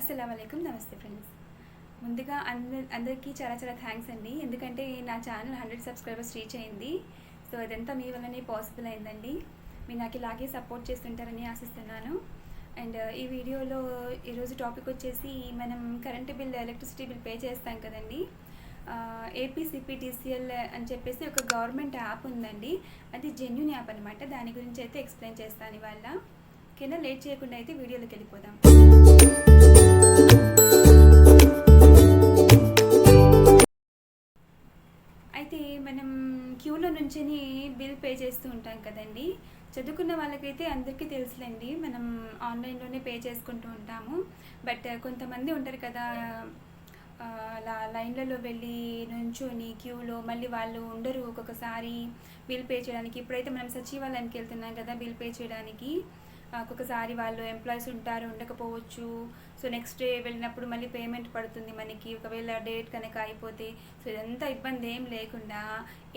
అస్సలాముఅలైకుం. నమస్తే ఫ్రెండ్స్. ముందుగా అందరికీ చాలా చాలా థ్యాంక్స్ అండి. ఎందుకంటే నా ఛానల్ 100 సబ్స్క్రైబర్స్ రీచ్ అయింది. సో ఇదంతా మీ వల్లనే పాసిబుల్ అయిందండి. మీరు నాకు ఇలాగే సపోర్ట్ చేస్తుంటారని ఆశిస్తున్నాను. అండ్ ఈ వీడియోలో ఈరోజు టాపిక్ వచ్చేసి మనం current bill, electricity bill pay చేస్తాం కదండి. ఏపీసీపీటీసీఎల్ అని చెప్పేసి ఒక గవర్నమెంట్ యాప్ ఉందండి. అది జెన్యూన్ యాప్ అనమాట. దాని గురించి అయితే ఎక్స్ప్లెయిన్ చేస్తాను ఇవాళ. ఓకేనా, లేట్ చేయకుండా అయితే వీడియోలోకి వెళ్ళిపోదాం. అయితే మనం క్యూలో నుంచి బిల్ పే చేస్తూ ఉంటాం కదండి. చదువుకున్న వాళ్ళకైతే అందరికీ తెలుసులేండి, మనం ఆన్లైన్లోనే పే చేసుకుంటూ ఉంటాము. బట్ కొంతమంది ఉంటారు కదా, అలా లైన్లలో వెళ్ళి నుంచొని క్యూలో మళ్ళీ వాళ్ళు ఉండరు ఒక్కొక్కసారి బిల్ పే చేయడానికి. ఇప్పుడైతే మనం సచివాలయానికి వెళ్తున్నాం కదా బిల్ పే చేయడానికి. ఒక్కొక్కసారి వాళ్ళు ఎంప్లాయీస్ ఉంటారు, ఉండకపోవచ్చు. సో నెక్స్ట్ డే వెళ్ళినప్పుడు మళ్ళీ పేమెంట్ పడుతుంది మనకి, ఒకవేళ డేట్ కనుక అయిపోతే. సో ఇదంతా ఇబ్బంది ఏం లేకుండా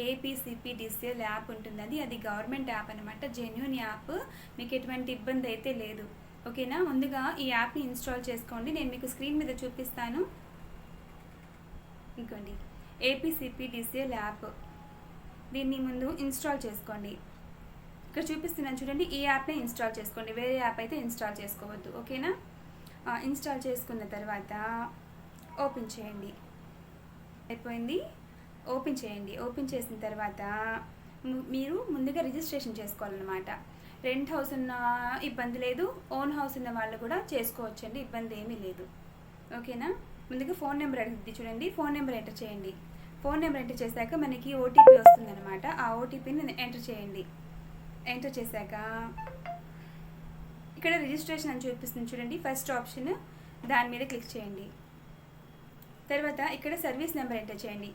ఏపీసీపీటీసీఎల్ యాప్ ఉంటుంది. అది గవర్నమెంట్ యాప్ అనమాట, జెన్యూన్ యాప్. మీకు ఎటువంటి ఇబ్బంది అయితే లేదు. ఓకేనా, ముందుగా ఈ యాప్ని ఇన్స్టాల్ చేసుకోండి. నేను మీకు స్క్రీన్ మీద చూపిస్తాను. ఇంకోండి, ఏపీసీపీటీసీఎల్ యాప్. దీన్ని ముందు ఇన్స్టాల్ చేసుకోండి. ఇక్కడ చూపిస్తున్నాను చూడండి, ఈ యాప్ని ఇన్స్టాల్ చేసుకోండి, వేరే యాప్ అయితే ఇన్స్టాల్ చేసుకోవద్దు. ఓకేనా, ఇన్స్టాల్ చేసుకున్న తర్వాత ఓపెన్ చేయండి. అయిపోయింది, ఓపెన్ చేయండి. ఓపెన్ చేసిన తర్వాత మీరు ముందుగా రిజిస్ట్రేషన్ చేసుకోవాలన్నమాట. రెంట్ హౌస్ ఉన్న ఇబ్బంది లేదు, ఓన్ హౌస్ ఉన్న వాళ్ళు కూడా చేసుకోవచ్చండి, ఇబ్బంది ఏమీ లేదు. ఓకేనా, ముందుగా ఫోన్ నెంబర్ అడుగుతుంది చూడండి, ఫోన్ నెంబర్ ఎంటర్ చేయండి. ఫోన్ నెంబర్ ఎంటర్ చేశాక మనకి ఓటీపీ వస్తుందన్నమాట. ఆ ఓటీపీని ఎంటర్ చేయండి. ఎంటర్ చేశాక ఇక్కడ రిజిస్ట్రేషన్ అని చూపిస్తుంది చూడండి, ఫస్ట్ ఆప్షన్, దాని మీద క్లిక్ చేయండి. తర్వాత ఇక్కడ సర్వీస్ నెంబర్ ఎంటర్ చేయండి.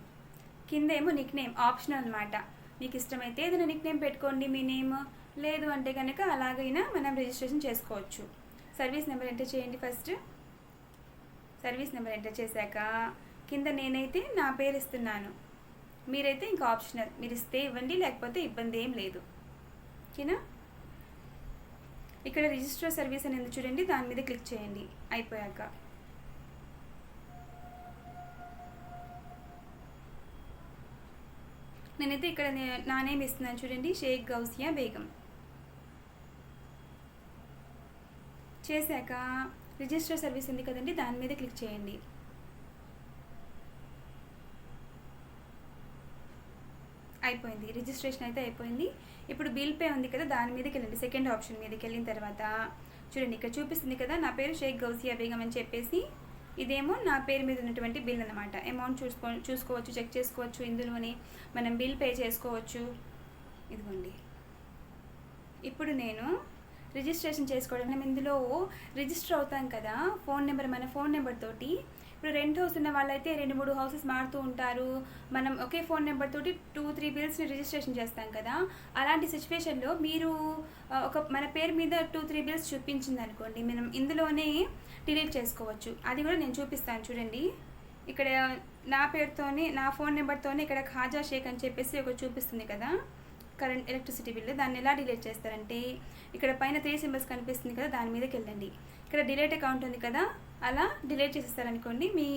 కింద ఏమో నిక్ నేమ్ ఆప్షనల్ అనమాట. మీకు ఇష్టమైతే ఏదైనా నిక్ నేమ్ పెట్టుకోండి మీ నేమ్, లేదు అంటే కనుక అలాగైనా మనం రిజిస్ట్రేషన్ చేసుకోవచ్చు. సర్వీస్ నెంబర్ ఎంటర్ చేయండి. ఫస్ట్ సర్వీస్ నెంబర్ ఎంటర్ చేశాక కింద నేనైతే నా పేరు ఇస్తున్నాను, మీరైతే ఇంకా ఆప్షనల్, మీరు ఇస్తే ఇవ్వండి, లేకపోతే ఇబ్బంది ఏం లేదు. ఓకేనా, ఇక్కడ రిజిస్టర్ సర్వీస్ అనేది చూడండి, దాని మీద క్లిక్ చేయండి. అయిపోయాక నేనైతే ఇక్కడ నా నేమ్ ఇస్తున్నాను చూడండి, షేక్ గౌసియా బేగం. చేశాక రిజిస్టర్ సర్వీస్ ఉంది కదండి, దాని మీద క్లిక్ చేయండి. అయిపోయింది, రిజిస్ట్రేషన్ అయితే అయిపోయింది. ఇప్పుడు బిల్ పే ఉంది కదా, దాని మీదకి వెళ్ళండి. సెకండ్ ఆప్షన్ మీదకి వెళ్ళిన తర్వాత చూడండి, ఇక్కడ చూపిస్తుంది కదా నా పేరు షేక్ గౌసియా బేగం అని చెప్పేసి. ఇదేమో నా పేరు మీద ఉన్నటువంటి బిల్ అనమాట. అమౌంట్ చూసుకోవచ్చు, చెక్ చేసుకోవచ్చు, ఇందులోనే మనం బిల్ పే చేసుకోవచ్చు. ఇదిగోండి, ఇప్పుడు నేను రిజిస్ట్రేషన్ చేసుకోవడం, మనం ఇందులో రిజిస్టర్ అవుతాం కదా ఫోన్ నెంబర్, మన ఫోన్ నెంబర్ తోటి. ఇప్పుడు రెంట్ హౌస్ ఉన్న వాళ్ళైతే 2-3 హౌసెస్ మారుతూ ఉంటారు. మనం ఒకే ఫోన్ నెంబర్ తోటి 2-3 బిల్స్ని రిజిస్ట్రేషన్ చేస్తాం కదా. అలాంటి సిచ్యువేషన్లో మీరు మన పేరు మీద 2-3 బిల్స్ చూపించింది అనుకోండి, మనం ఇందులోనే డిలీట్ చేసుకోవచ్చు. అది కూడా నేను చూపిస్తాను చూడండి. ఇక్కడ నా పేరుతోనే, నా ఫోన్ నెంబర్తోనే ఇక్కడ ఖాజా షేక్ అని చెప్పేసి ఒకటి చూపిస్తుంది కదా కరెంట్ ఎలక్ట్రిసిటీ బిల్లు. దాన్ని ఎలా డిలీట్ చేస్తారంటే, ఇక్కడ పైన 3 సింబల్స్ కనిపిస్తుంది కదా, దాని మీదకి వెళ్ళండి. ఇక్కడ డిలీట్ అకౌంట్ ఉంది కదా, అలా డిలీట్ చేసేస్తారనుకోండి, మీ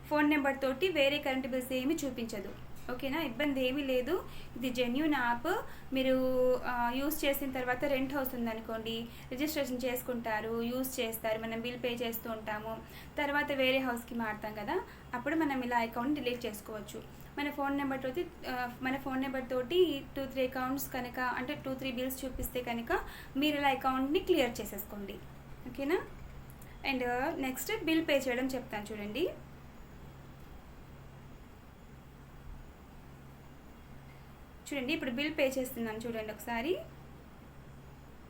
ఫోన్ నెంబర్ తోటి వేరే కరెంట్ బిల్స్ ఏమీ చూపించదు. ఓకేనా, ఇబ్బంది ఏమీ లేదు. ఇది జెన్యూన్ యాప్. మీరు యూస్ చేసిన తర్వాత రెంట్ హౌస్ ఉందనుకోండి, రిజిస్ట్రేషన్ చేసుకుంటారు, యూస్ చేస్తారు, మనం బిల్ పే చేస్తూ ఉంటాము. తర్వాత వేరే హౌస్కి మారుతాం కదా, అప్పుడు మనం ఇలా అకౌంట్ డిలీట్ చేసుకోవచ్చు. మన ఫోన్ నెంబర్ తోటి 2-3 అకౌంట్స్ కనుక, అంటే 2-3 బిల్స్ చూపిస్తే కనుక మీరు ఇలా అకౌంట్ని క్లియర్ చేసేసుకోండి. ఓకేనా, అండ్ నెక్స్ట్ బిల్ పే చేయడం చెప్తాను చూడండి. చూడండి, ఇప్పుడు బిల్ పే చేస్తున్నాను చూడండి ఒకసారి.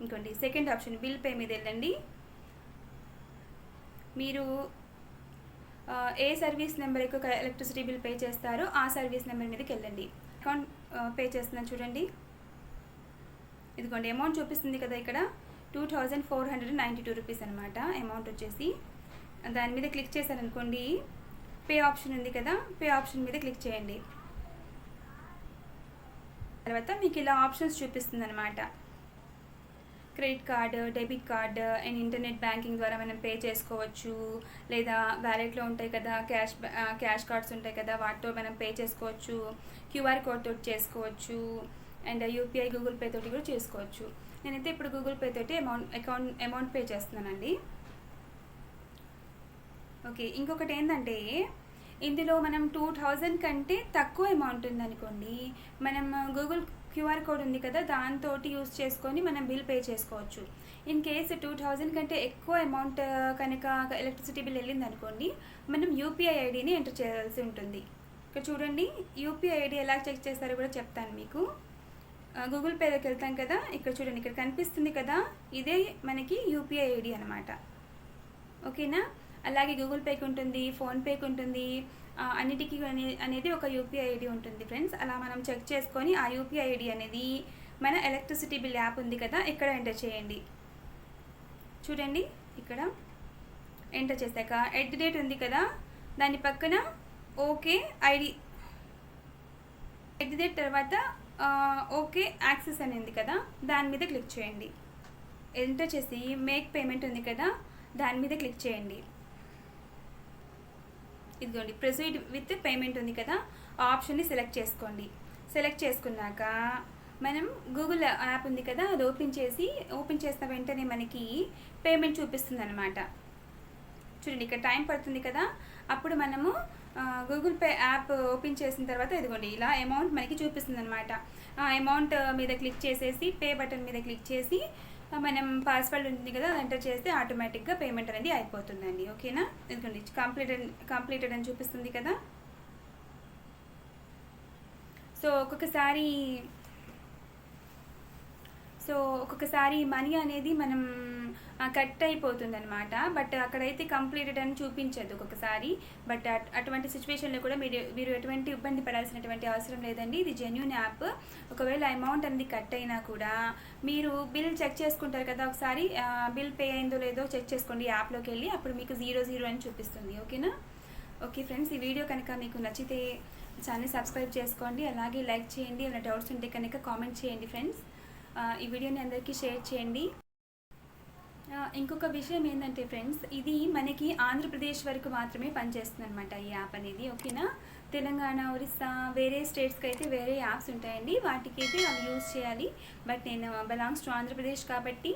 ఇంకోండి, సెకండ్ ఆప్షన్ బిల్ పే మీద వెళ్ళండి. మీరు ఏ సర్వీస్ నెంబర్కి ఎలక్ట్రిసిటీ బిల్ పే చేస్తారో ఆ సర్వీస్ నెంబర్ మీదకి వెళ్ళండి. అకౌంట్ పే చేస్తున్నాను చూడండి. ఇదిగోండి, అమౌంట్ చూపిస్తుంది కదా ఇక్కడ 2492 రూపీస్ అనమాట అమౌంట్ వచ్చేసి. దాని మీద క్లిక్ చేశారనుకోండి, పే ఆప్షన్ ఉంది కదా, పే ఆప్షన్ మీద క్లిక్ చేయండి. తర్వాత మీకు ఇలా ఆప్షన్స్ చూపిస్తుంది అనమాట. Credit card, debit card and internet banking ద్వారా మనం పే చేసుకోవచ్చు. లేదా వ్యాలెట్లో ఉంటాయి కదా, క్యాష్ కార్డ్స్ ఉంటాయి కదా, వాటితో మనం పే చేసుకోవచ్చు. క్యూఆర్ కోడ్ తోటి చేసుకోవచ్చు. అండ్ యూపీఐ, గూగుల్ పే తోటి కూడా చేసుకోవచ్చు. నేనైతే ఇప్పుడు గూగుల్ పే తోటి అమౌంట్ పే చేస్తున్నానండి. ఓకే, ఇంకొకటి ఏంటంటే ఇందులో మనం 2000 కంటే తక్కువ అమౌంట్ ఉందనుకోండి, మనం గూగుల్ క్యూఆర్ కోడ్ ఉంది కదా, దాంతో యూస్ చేసుకొని మనం బిల్ పే చేసుకోవచ్చు. ఇన్ కేసు 2000 కంటే ఎక్కువ అమౌంట్ కనుక ఎలక్ట్రిసిటీ బిల్ వెళ్ళింది అనుకోండి, మనం యూపీఐ ఐడిని ఎంటర్ చేయాల్సి ఉంటుంది. ఇక్కడ చూడండి, యూపీఐ ఐడి ఎలా చెక్ చేస్తారో కూడా చెప్తాను మీకు. గూగుల్ పేలోకి వెళ్తాం కదా, ఇక్కడ చూడండి, ఇక్కడ కనిపిస్తుంది కదా, ఇదే మనకి యూపీఐ ఐడి అనమాట. ఓకేనా? అలాగే గూగుల్ పేకి ఉంటుంది, ఫోన్పేకి ఉంటుంది, అన్నిటికీ అనేది ఒక యూపీఐ ఐడి ఉంటుంది ఫ్రెండ్స్. అలా మనం చెక్ చేసుకొని ఆ యూపీఐ ఐడి అనేది మన ఎలక్ట్రిసిటీ బిల్ యాప్ ఉంది కదా, ఇక్కడ ఎంటర్ చేయండి. చూడండి, ఇక్కడ ఎంటర్ చేశాక @ ఉంది కదా, దాని పక్కన ఓకే ఐడి @ తర్వాత ఓకే యాక్సెస్ అని ఉంది కదా, దాని మీద క్లిక్ చేయండి. ఎంటర్ చేసి మేక్ పేమెంట్ ఉంది కదా, దాని మీద క్లిక్ చేయండి. ఇదిగోండి, ప్రొసీడ్ విత్ పేమెంట్ ఉంది కదా, ఆ ఆప్షన్ని సెలెక్ట్ చేసుకోండి. సెలెక్ట్ చేసుకున్నాక మనం గూగుల్ యాప్ ఉంది కదా, అది ఓపెన్ చేసిన వెంటనే మనకి పేమెంట్ చూపిస్తుంది అనమాట. చూడండి, ఇక్కడ టైం పడుతుంది కదా, అప్పుడు మనము గూగుల్ పే యాప్ ఓపెన్ చేసిన తర్వాత ఇదిగోండి ఇలా అమౌంట్ మనకి చూపిస్తుంది అనమాట. అమౌంట్ మీద క్లిక్ చేసేసి పే బటన్ మీద క్లిక్ చేసి మనం పాస్వర్డ్ ఉంది కదా, అది ఎంటర్ చేస్తే ఆటోమేటిక్గా పేమెంట్ అనేది అయిపోతుందండి. ఓకేనా? ఎందుకండి కంప్లీటెడ్ అని చూపిస్తుంది కదా. సో ఒక్కొక్కసారి మనీ అనేది మనం కట్ అయిపోతుంది అనమాట. బట్ అక్కడైతే కంప్లీటెడ్ అని చూపించదు ఒక్కొక్కసారి. బట్ అటువంటి సిచ్యువేషన్లో కూడా మీరు ఎటువంటి ఇబ్బంది పడాల్సినటువంటి అవసరం లేదండి. ఇది జెన్యూన్ యాప్. ఒకవేళ అమౌంట్ అనేది కట్ అయినా కూడా మీరు బిల్ చెక్ చేసుకుంటారు కదా, ఒకసారి బిల్ పే అయిందో లేదో చెక్ చేసుకోండి యాప్లోకి వెళ్ళి, అప్పుడు మీకు 00 అని చూపిస్తుంది. ఓకేనా? ఓకే ఫ్రెండ్స్, ఈ వీడియో కనుక మీకు నచ్చితే ఛానల్ సబ్స్క్రైబ్ చేసుకోండి. అలాగే లైక్ చేయండి. ఏమైనా డౌట్స్ ఉంటే కనుక కామెంట్ చేయండి ఫ్రెండ్స్. ఈ వీడియోని అందరికీ షేర్ చేయండి. ఇంకొక విషయం ఏంటంటే ఫ్రెండ్స్, ఇది మనకి ఆంధ్రప్రదేశ్ వరకు మాత్రమే పనిచేస్తుంది అనమాట ఈ యాప్ అనేది. ఓకేనా? తెలంగాణ, ఒరిస్సా, వేరే స్టేట్స్కి అయితే వేరే యాప్స్ ఉంటాయండి, వాటికి అయితే అవి యూజ్ చేయాలి. బట్ నేను బిలాంగ్స్ టు ఆంధ్రప్రదేశ్ కాబట్టి